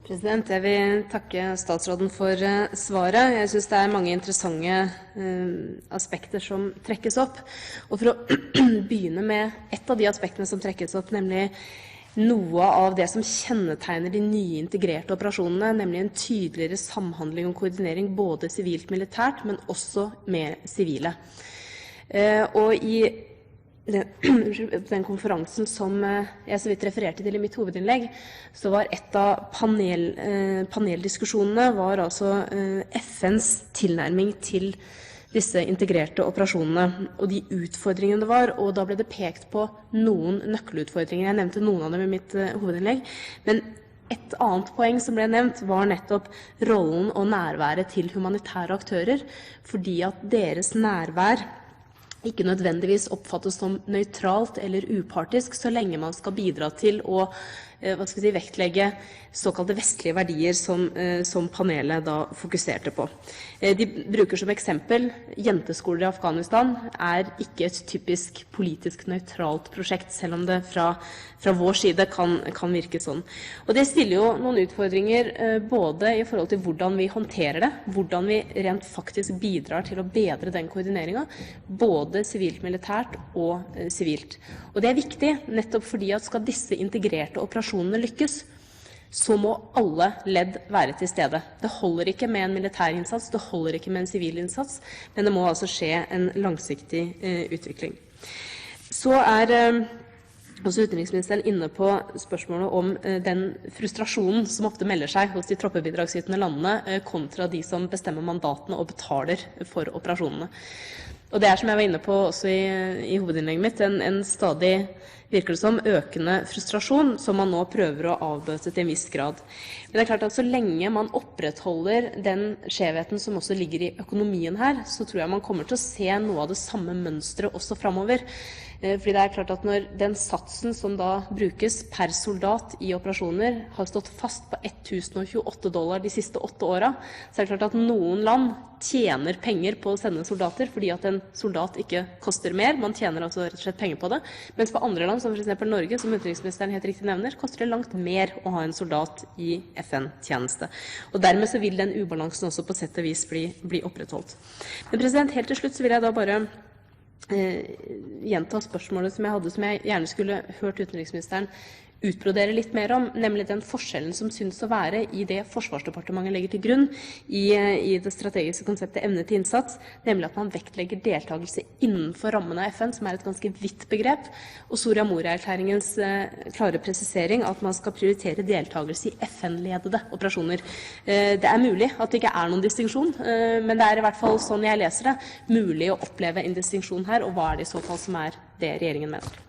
Jeg vil takke statsråden for svaret. Jeg synes det mange interessante aspekter som trekkes opp. Og for å begynne med et av de aspektene som trekkes opp, nemlig noe av det som kjennetegner de nye integrerte operasjonene, nemlig en tydeligere samhandling og koordinering både sivilt-militært, men også med sivile. Og i den konferansen som jeg så vidt refererte til i mitt hovedinnlegg, så var et av paneldiskusjonene var altså FNs tilnærming til disse integrerte operasjonene og de utfordringene det var, og da ble det pekt på noen nøkkelutfordringer. Jeg nevnte noen av dem i mitt hovedinnlegg, men et annet poeng som ble nevnt var nettopp rollen og nærværet til humanitære aktører, fordi at deres nærvær ikke nødvendigvis oppfattes som nøytralt eller upartisk, så lenge man skal bidra til å vektlegge såkalte vestlige verdier som panelet da fokuserte på. De bruker som eksempel jenteskoler i Afghanistan ikke et typisk politisk nøytralt prosjekt, selv om det fra vår side kan virke sånn. Og det stiller jo noen utfordringer både i forhold til hvordan vi håndterer det, hvordan vi rent faktisk bidrar til å bedre den koordineringen, både sivilt-militært og sivilt. Og det viktig nettopp fordi at skal disse integrerte operasjonene lykkes, så må alle ledd være til stede. Det holder ikke med en militær innsats, det holder ikke med en sivil innsats, men det må altså skje en langsiktig utvikling. Så også utenriksministeren inne på spørsmålet om den frustrasjonen som ofte melder seg hos de troppebidragsytende landene kontra de som bestemmer mandatene og betaler for operasjonene. Og det som jeg var inne på også i hovedinnlegget mitt, en stadig virker det som økende frustrasjon som man nå prøver å avbøte til en viss grad. Men det klart at så lenge man opprettholder den skjevheten som også ligger i økonomien her, så tror jeg man kommer til å se noe av det samme mønstret også fremover. Fordi det klart at når den satsen som da brukes per soldat i operasjoner har stått fast på $1028 de siste 8 årene, så det klart at noen land tjener penger på å sende soldater fordi at en soldat ikke koster mer. Man tjener altså rett og slett penger på det. Mens for andre land, som for eksempel Norge, som utenriksministeren helt riktig nevner, koster det langt mer å ha en soldat i FN-tjeneste. Og dermed så vil den ubalansen også på sett og vis bli opprettholdt. Men helt til slutt så vil jeg da bare gjenta spørsmålet som jeg hadde, som jeg gjerne skulle hørt utenriksministeren utbrodere litt mer om, nemlig den forskjellen som synes å være i det Forsvarsdepartementet legger til grunn i det strategiske konseptet evne til innsats, nemlig at man vektlegger deltakelse innenfor rammene av FN, som et ganske vidt begrep, og Soria Moria-erklæringens klare presisering at man skal prioritere deltakelse i FN-ledede operasjoner. Det mulig at det ikke noen distinksjon, men det i hvert fall sånn jeg leser det, mulig å oppleve en distinksjon her, og hva det i så fall som det regjeringen mener.